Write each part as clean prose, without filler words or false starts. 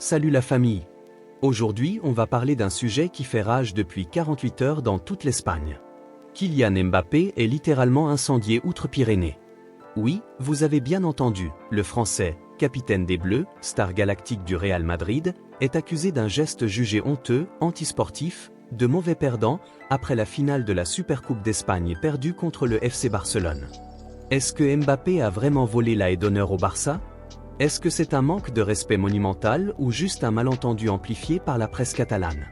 Salut la famille. Aujourd'hui, on va parler d'un sujet qui fait rage depuis 48 heures dans toute l'Espagne. Kylian Mbappé est littéralement incendié outre-Pyrénées. Oui, vous avez bien entendu, le Français, capitaine des Bleus, star galactique du Real Madrid, est accusé d'un geste jugé honteux, antisportif, de mauvais perdant, après la finale de la Supercoupe d'Espagne perdue contre le FC Barcelone. Est-ce que Mbappé a vraiment volé la haie d'honneur au Barça ? Est-ce que c'est un manque de respect monumental ou juste un malentendu amplifié par la presse catalane ?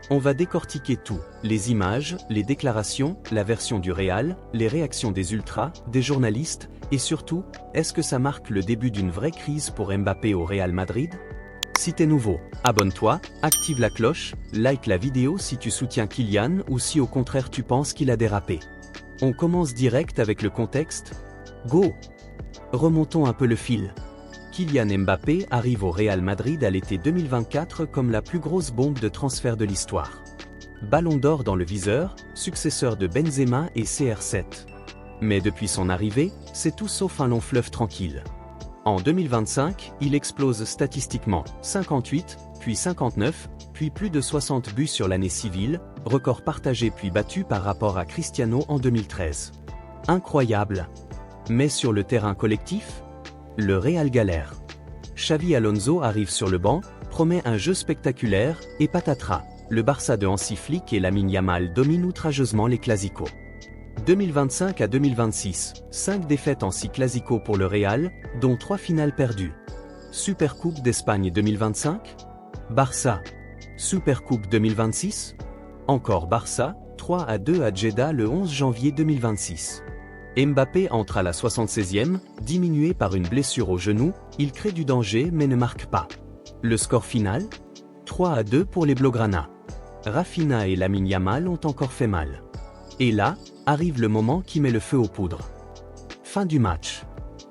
On va décortiquer tout, les images, les déclarations, la version du Real, les réactions des ultras, des journalistes, et surtout, est-ce que ça marque le début d'une vraie crise pour Mbappé au Real Madrid ? Si t'es nouveau, abonne-toi, active la cloche, like la vidéo si tu soutiens Kylian ou si au contraire tu penses qu'il a dérapé. On commence direct avec le contexte. Go ! Remontons un peu le fil. Kylian Mbappé arrive au Real Madrid à l'été 2024 comme la plus grosse bombe de transfert de l'histoire. Ballon d'or dans le viseur, successeur de Benzema et CR7. Mais depuis son arrivée, c'est tout sauf un long fleuve tranquille. En 2025, il explose statistiquement, 58, puis 59, puis plus de 60 buts sur l'année civile, record partagé puis battu par rapport à Cristiano en 2013. Incroyable. Mais sur le terrain collectif, le Real galère. Xavi Alonso arrive sur le banc, promet un jeu spectaculaire, et patatras, le Barça de Hansi Flick et Lamine Yamal dominent outrageusement les Clásicos. 2025 à 2026, 5 défaites en 6 Clásicos pour le Real, dont 3 finales perdues. Supercoupe d'Espagne 2025 ? Barça. Supercoupe 2026 ? Encore Barça, 3-2 à Jeddah le 11 janvier 2026. Mbappé entre à la 76e, diminué par une blessure au genou, il crée du danger mais ne marque pas. Le score final ? 3-2 pour les Blaugrana. Rafinha et Lamine Yamal ont encore fait mal. Et là, arrive le moment qui met le feu aux poudres. Fin du match.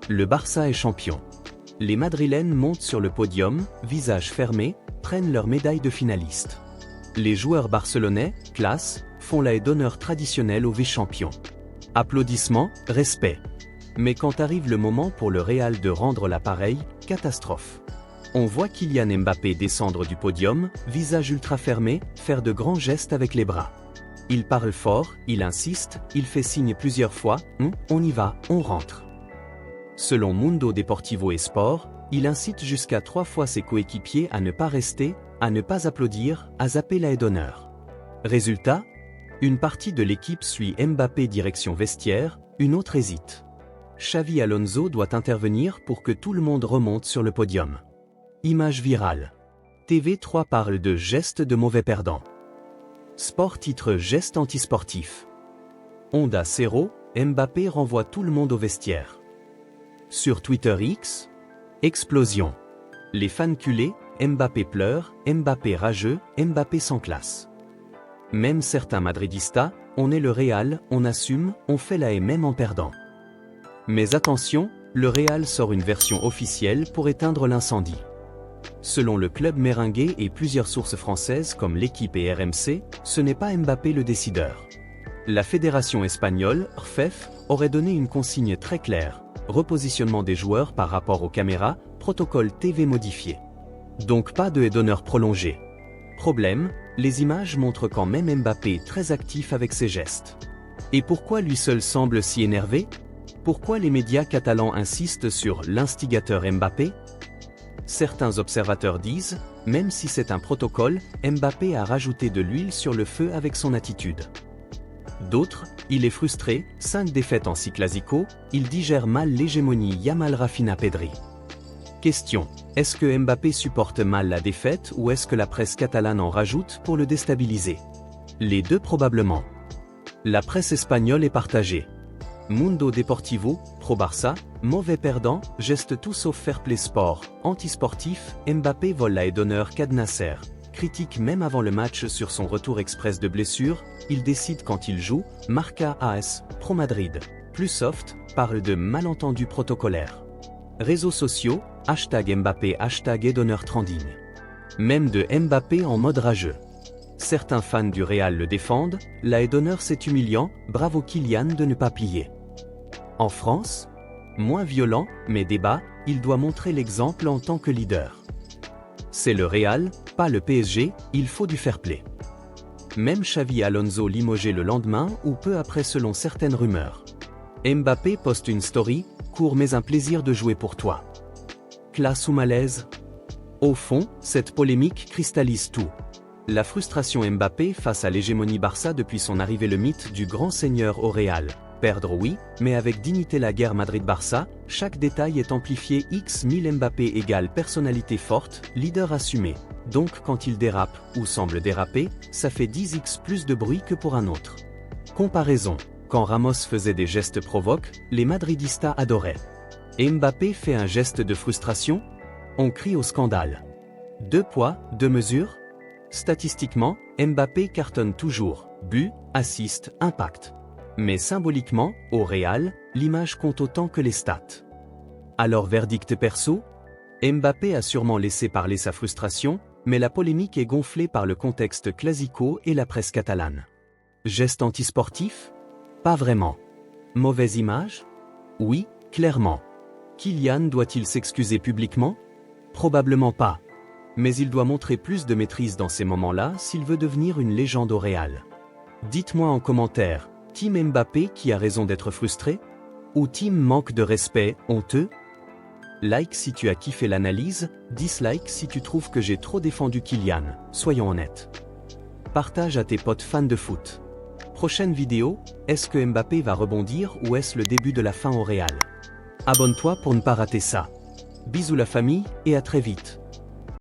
Le Barça est champion. Les Madrilènes montent sur le podium, visage fermé, prennent leur médaille de finaliste. Les joueurs barcelonais, classe, font la haie d'honneur traditionnelle aux vice-champions. Applaudissements, respect. Mais quand arrive le moment pour le Real de rendre l'appareil, catastrophe. On voit Kylian Mbappé descendre du podium, visage ultra fermé, faire de grands gestes avec les bras. Il parle fort, il insiste, il fait signe plusieurs fois, on y va, on rentre. Selon Mundo Deportivo et Sport, il incite jusqu'à 3 fois ses coéquipiers à ne pas rester, à ne pas applaudir, à zapper la haie d'honneur. Résultat ? Une partie de l'équipe suit Mbappé direction vestiaire, une autre hésite. Xavi Alonso doit intervenir pour que tout le monde remonte sur le podium. Image virale. TV3 parle de geste de mauvais perdant. Sport titre geste antisportif. Onda Cero, Mbappé renvoie tout le monde au vestiaire. Sur Twitter X, explosion. Les fans culés, Mbappé pleure, Mbappé rageux, Mbappé sans classe. Même certains madridistas, on est le Real, on assume, on fait la haie même en perdant. Mais attention, le Real sort une version officielle pour éteindre l'incendie. Selon le club merengue et plusieurs sources françaises comme l'Équipe et RMC, ce n'est pas Mbappé le décideur. La fédération espagnole, RFEF, aurait donné une consigne très claire, repositionnement des joueurs par rapport aux caméras, protocole TV modifié. Donc pas de haie d'honneur prolongée. Problème, les images montrent quand même Mbappé très actif avec ses gestes. Et pourquoi lui seul semble si énervé ? Pourquoi les médias catalans insistent sur l'instigateur Mbappé ? Certains observateurs disent, même si c'est un protocole, Mbappé a rajouté de l'huile sur le feu avec son attitude. D'autres, il est frustré, 5 défaites en 6 Clásicos, il digère mal l'hégémonie Yamal-Rafinha-Pedri. Question, est-ce que Mbappé supporte mal la défaite ou est-ce que la presse catalane en rajoute pour le déstabiliser ? Les deux probablement. La presse espagnole est partagée. Mundo Deportivo, pro-Barça, mauvais perdant, geste tout sauf fair play sport, antisportif, Mbappé vole la haie d'honneur Nasser. Critique même avant le match sur son retour express de blessure, il décide quand il joue, Marca AS, pro Madrid. Plus soft, parle de malentendu protocolaire. Réseaux sociaux, hashtag Mbappé, hashtag haie d'honneur trending. Même de Mbappé en mode rageux. Certains fans du Real le défendent, la haie d'honneur c'est humiliant, bravo Kylian de ne pas plier. En France ? Moins violent, mais débat, il doit montrer l'exemple en tant que leader. C'est le Real, pas le PSG, il faut du fair play. Même Xavi et Alonso limogé le lendemain ou peu après selon certaines rumeurs. Mbappé poste une story, court mais un plaisir de jouer pour toi. Classe ou malaise? Au fond, cette polémique cristallise tout. La frustration Mbappé face à l'hégémonie Barça depuis son arrivée, le mythe du grand seigneur au Real. Perdre oui, mais avec dignité. La guerre Madrid-Barça, chaque détail est amplifié. X 1000 Mbappé égale personnalité forte, leader assumé. Donc quand il dérape, ou semble déraper, ça fait 10x plus de bruit que pour un autre. Comparaison. Quand Ramos faisait des gestes provoques, les madridistas adoraient. Mbappé fait un geste de frustration? On crie au scandale. 2 poids, 2 mesures? Statistiquement, Mbappé cartonne toujours, but, assist, impact. Mais symboliquement, au Real, l'image compte autant que les stats. Alors verdict perso? Mbappé a sûrement laissé parler sa frustration, mais la polémique est gonflée par le contexte classico et la presse catalane. Geste antisportif? Pas vraiment. Mauvaise image? Oui, clairement. Kylian doit-il s'excuser publiquement? Probablement pas. Mais il doit montrer plus de maîtrise dans ces moments-là s'il veut devenir une légende au Real. Dites-moi en commentaire, Team Mbappé qui a raison d'être frustré? Ou Team manque de respect, honteux? Like si tu as kiffé l'analyse, dislike si tu trouves que j'ai trop défendu Kylian, soyons honnêtes. Partage à tes potes fans de foot. Prochaine vidéo, est-ce que Mbappé va rebondir ou est-ce le début de la fin au Real? Abonne-toi pour ne pas rater ça. Bisous la famille et à très vite.